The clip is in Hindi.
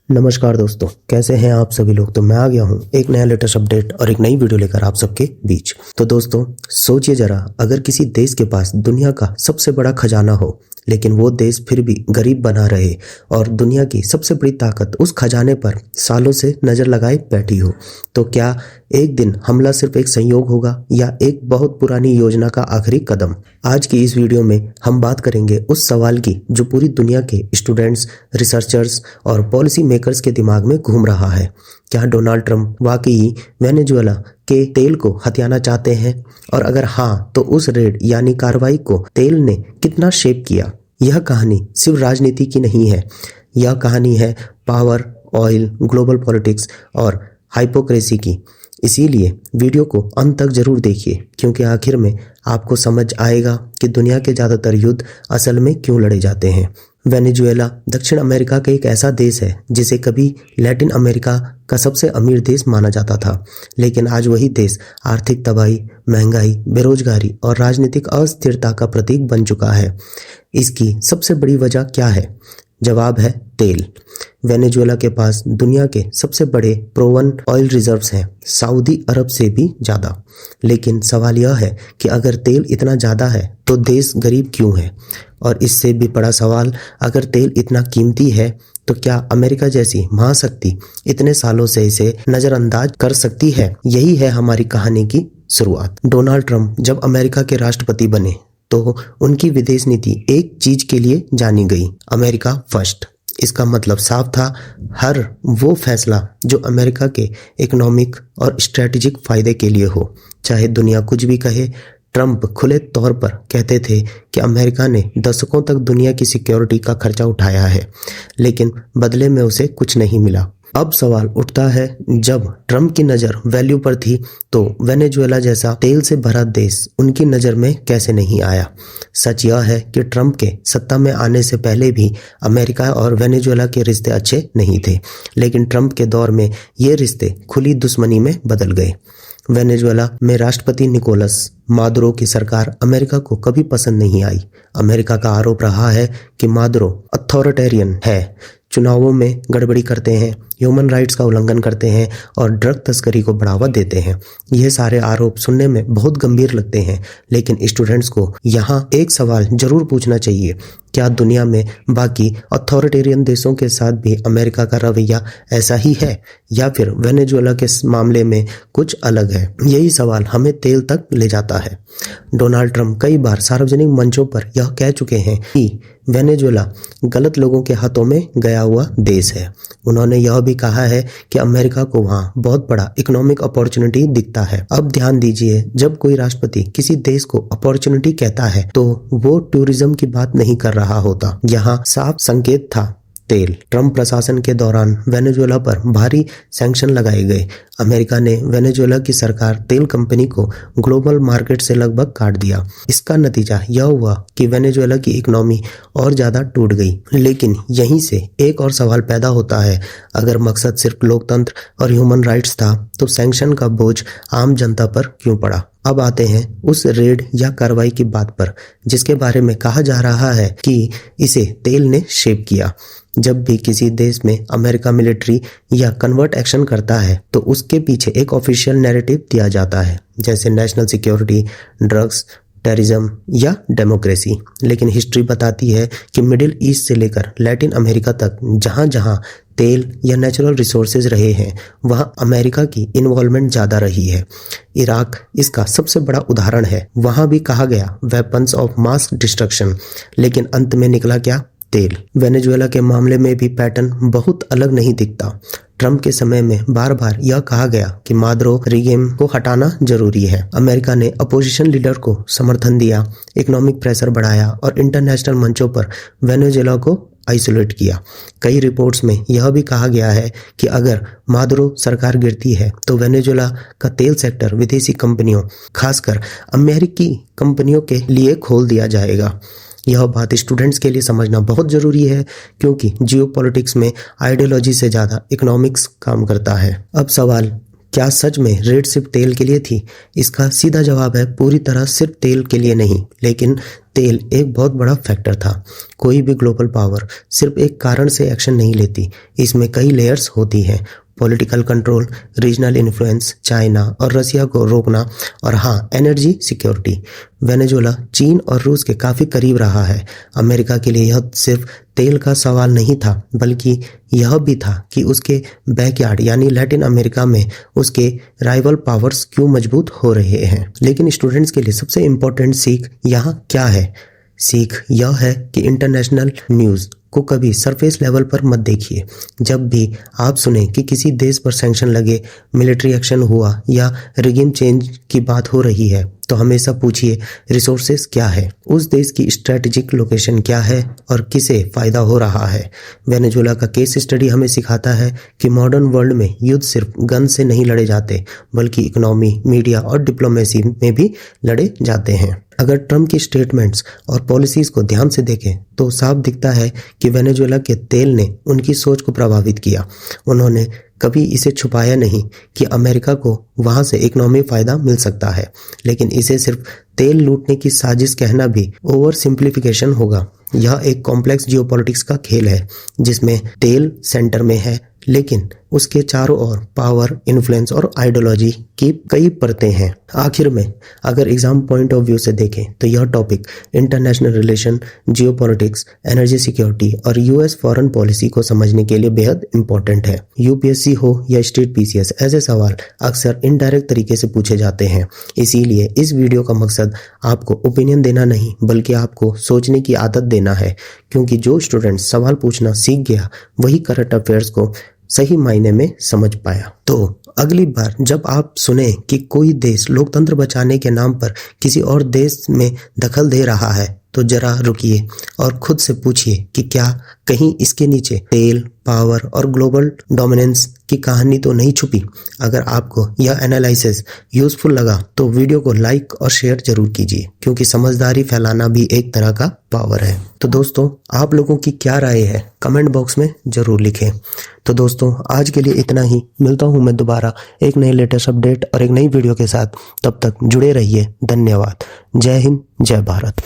नमस्कार दोस्तों, कैसे हैं आप सभी लोग। तो मैं आ गया हूं एक नया लेटेस्ट अपडेट और एक नई वीडियो लेकर आप सबके बीच। तो दोस्तों सोचिए जरा, अगर किसी देश के पास दुनिया का सबसे बड़ा खजाना हो लेकिन वो देश फिर भी गरीब बना रहे और दुनिया की सबसे बड़ी ताकत उस खजाने पर सालों से नजर लगाए बैठी हो, तो क्या एक दिन हमला सिर्फ एक संयोग होगा या एक बहुत पुरानी योजना का आखिरी कदम। आज की इस वीडियो में हम बात करेंगे उस सवाल की जो पूरी दुनिया के स्टूडेंट्स, रिसर्चर्स और पॉलिसी मेकर्स के दिमाग में घूम रहा है। क्या डोनाल्ड ट्रंप वाकई वेनेजुएला के तेल को हथियाना चाहते हैं, और अगर हाँ तो उस रेड यानी कार्रवाई को तेल ने कितना शेप किया। यह कहानी सिर्फ राजनीति की नहीं है, यह कहानी है पावर, ऑयल, ग्लोबल पॉलिटिक्स और हाइपोक्रेसी की। इसीलिए वीडियो को अंत तक जरूर देखिए, क्योंकि आखिर में आपको समझ आएगा कि दुनिया के ज़्यादातर युद्ध असल में क्यों लड़े जाते हैं। वेनेजुएला दक्षिण अमेरिका का एक ऐसा देश है जिसे कभी लैटिन अमेरिका का सबसे अमीर देश माना जाता था, लेकिन आज वही देश आर्थिक तबाही, महंगाई, बेरोजगारी और राजनीतिक अस्थिरता का प्रतीक बन चुका है। इसकी सबसे बड़ी वजह क्या है? जवाब है तेल। वेनेजुएला के पास दुनिया के सबसे बड़े प्रोवन ऑयल रिजर्व्स हैं, सऊदी अरब से भी ज़्यादा। लेकिन सवाल यह है कि अगर तेल इतना ज़्यादा है तो देश गरीब क्यों है? और इससे भी बड़ा सवाल, अगर तेल इतना कीमती है तो क्या अमेरिका जैसी महाशक्ति इतने सालों से इसे नज़रअंदाज कर सकती है? यही है हमारी कहानी की शुरुआत। डोनाल्ड ट्रंप जब अमेरिका के राष्ट्रपति बने तो उनकी विदेश नीति एक चीज के लिए जानी गई, अमेरिका फर्स्ट। इसका मतलब साफ था, हर वो फैसला जो अमेरिका के इकोनॉमिक और स्ट्रेटेजिक फायदे के लिए हो, चाहे दुनिया कुछ भी कहे। ट्रंप खुले तौर पर कहते थे कि अमेरिका ने दशकों तक दुनिया की सिक्योरिटी का खर्चा उठाया है, लेकिन बदले में उसे कुछ नहीं मिला। अब सवाल उठता है, जब ट्रंप की नज़र वैल्यू पर थी तो वेनेजुएला जैसा तेल से भरा देश उनकी नज़र में कैसे नहीं आया? सच यह है कि ट्रंप के सत्ता में आने से पहले भी अमेरिका और वेनेजुएला के रिश्ते अच्छे नहीं थे, लेकिन ट्रंप के दौर में ये रिश्ते खुली दुश्मनी में बदल गए। वेनेजुएला में राष्ट्रपति निकोलस मादुरो की सरकार अमेरिका को कभी पसंद नहीं आई। अमेरिका का आरोप रहा है कि मादुरो अथॉरिटेरियन है, चुनावों में गड़बड़ी करते हैं, ह्यूमन राइट्स का उल्लंघन करते हैं और ड्रग तस्करी को बढ़ावा देते हैं। यह सारे आरोप सुनने में बहुत गंभीर लगते हैं, लेकिन स्टूडेंट्स को यहाँ एक सवाल जरूर पूछना चाहिए, क्या दुनिया में बाकी अथॉरिटेरियन देशों के साथ भी अमेरिका का रवैया ऐसा ही है, या फिर वेनेजुएला के मामले में कुछ अलग है? यही सवाल हमें तेल तक ले जाता है। डोनाल्ड ट्रंप कई बार सार्वजनिक मंचों पर यह कह चुके हैं कि वेनेजुएला गलत लोगों के हाथों में गया हुआ देश है। उन्होंने यह भी कहा है कि अमेरिका को वहाँ बहुत बड़ा इकोनॉमिक अपॉर्चुनिटी दिखता है। अब ध्यान दीजिए, जब कोई राष्ट्रपति किसी देश को अपॉर्चुनिटी कहता है तो वो टूरिज्म की बात नहीं कर रहा होता। यहाँ साफ संकेत था तेल। ट्रंप प्रशासन के दौरान वेनेजुएला पर भारी सैंक्शन लगाए गए। अमेरिका ने वेनेजुएला की सरकार तेल कंपनी को ग्लोबल मार्केट से लगभग काट दिया। इसका नतीजा यह हुआ कि वेनेजुएला की इकोनॉमी और ज़्यादा टूट गई। लेकिन यहीं से एक और सवाल पैदा होता है, अगर मकसद सिर्फ लोकतंत्र और ह्यूमन राइट्स था तो सैंक्शन का बोझ आम जनता पर क्यों पड़ा? अब आते हैं उस रेड या कार्रवाई की बात पर, जिसके बारे में कहा जा रहा है कि इसे तेल ने शेप किया। जब भी किसी देश में अमेरिका मिलिट्री या कन्वर्ट एक्शन करता है तो उसके पीछे एक ऑफिशियल नैरेटिव दिया जाता है, जैसे नेशनल सिक्योरिटी, ड्रग्स, टेररिज्म या डेमोक्रेसी। लेकिन हिस्ट्री बताती है कि मिडिल ईस्ट से लेकर लैटिन अमेरिका तक जहाँ जहाँ तेल या नेचुरल रिसोर्सेज रहे हैं वहाँ अमेरिका की इन्वॉल्वमेंट ज़्यादा रही है। इराक इसका सबसे बड़ा उदाहरण है। वहाँ भी कहा गया वेपन्स ऑफ मास डिस्ट्रक्शन, लेकिन अंत में निकला क्या? तेल। वेनेजुएला के मामले में भी पैटर्न बहुत अलग नहीं दिखता। ट्रंप के समय में बार बार यह कहा गया कि मादुरो रिगेम को हटाना जरूरी है। अमेरिका ने अपोजिशन लीडर को समर्थन दिया, इकोनॉमिक प्रेशर बढ़ाया और इंटरनेशनल मंचों पर वेनेजुएला को आइसोलेट किया। कई रिपोर्ट्स में यह भी कहा गया है कि अगर मादुरो सरकार गिरती है तो वेनेजुएला का तेल सेक्टर विदेशी कंपनियों, खासकर अमेरिकी कंपनियों के लिए खोल दिया जाएगा। यह बात स्टूडेंट्स के लिए समझना बहुत ज़रूरी है, क्योंकि जियोपॉलिटिक्स में आइडियोलॉजी से ज़्यादा इकोनॉमिक्स काम करता है। अब सवाल, क्या सच में रेड सिर्फ तेल के लिए थी? इसका सीधा जवाब है, पूरी तरह सिर्फ तेल के लिए नहीं, लेकिन तेल एक बहुत बड़ा फैक्टर था। कोई भी ग्लोबल पावर सिर्फ एक कारण से एक्शन नहीं लेती, इसमें कई लेयर्स होती हैं। Political control, regional influence, China और रसिया को रोकना, और हाँ, एनर्जी सिक्योरिटी। वेनेजुएला चीन और रूस के काफ़ी करीब रहा है। अमेरिका के लिए यह सिर्फ तेल का सवाल नहीं था, बल्कि यह भी था कि उसके बैकयार्ड यानी लैटिन अमेरिका में उसके राइवल पावर्स क्यों मजबूत हो रहे हैं। लेकिन स्टूडेंट्स के लिए सबसे इम्पोर्टेंट सीख यहाँ क्या है? सीख यह है कि इंटरनेशनल न्यूज़ को कभी सरफेस लेवल पर मत देखिए। जब भी आप सुने कि किसी देश पर सैंक्शन लगे, मिलिट्री एक्शन हुआ या रिगिम चेंज की बात हो रही है, तो हमेशा पूछिए रिसोर्सेस क्या है, उस देश की स्ट्रेटेजिक लोकेशन क्या है और किसे फ़ायदा हो रहा है। वेनेजुएला का केस स्टडी हमें सिखाता है कि मॉडर्न वर्ल्ड में युद्ध सिर्फ गन से नहीं लड़े जाते, बल्कि इकोनॉमी, मीडिया और डिप्लोमेसी में भी लड़े जाते हैं। अगर ट्रम्प की स्टेटमेंट्स और पॉलिसीज़ को ध्यान से देखें तो साफ दिखता है कि वेनेजुएला के तेल ने उनकी सोच को प्रभावित किया। उन्होंने कभी इसे छुपाया नहीं कि अमेरिका को वहां से इकोनॉमी फ़ायदा मिल सकता है, लेकिन इसे सिर्फ तेल लूटने की साजिश कहना भी ओवर सिंप्लीफिकेशन होगा। यह एक कॉम्प्लेक्स जियोपॉलिटिक्स का खेल है जिसमें तेल सेंटर में है, लेकिन उसके चारों ओर पावर, इन्फ्लुएंस और आइडियोलॉजी की कई परतें हैं। आखिर में अगर एग्जाम पॉइंट ऑफ व्यू से देखें तो यह topic international relation, geopolitics, energy security और यूएस फॉरेन पॉलिसी को समझने के लिए बेहद इंपॉर्टेंट है। यूपीएससी हो या स्टेट पीसीएस, ऐसे सवाल अक्सर इनडायरेक्ट तरीके से पूछे जाते हैं। इसीलिए इस वीडियो का मकसद आपको ओपिनियन देना नहीं, बल्कि आपको सोचने की आदत देना है, क्योंकि जो स्टूडेंट सवाल पूछना सीख गया वही करंट अफेयर्स को सही मायने में समझ पाया। तो अगली बार जब आप सुने कि कोई देश लोकतंत्र बचाने के नाम पर किसी और देश में दखल दे रहा है, तो जरा रुकिए और खुद से पूछिए कि क्या कहीं इसके नीचे तेल, पावर और ग्लोबल डोमिनेंस की कहानी तो नहीं छुपी। अगर आपको यह एनालिसिस यूजफुल लगा तो वीडियो को लाइक और शेयर जरूर कीजिए, क्योंकि समझदारी फैलाना भी एक तरह का पावर है। तो दोस्तों, आप लोगों की क्या राय है कमेंट बॉक्स में जरूर लिखें। तो दोस्तों, आज के लिए इतना ही। मिलता हूं मैं दोबारा एक नए लेटेस्ट अपडेट और एक नई वीडियो के साथ। तब तक जुड़े रहिए। धन्यवाद। जय हिंद, जय भारत।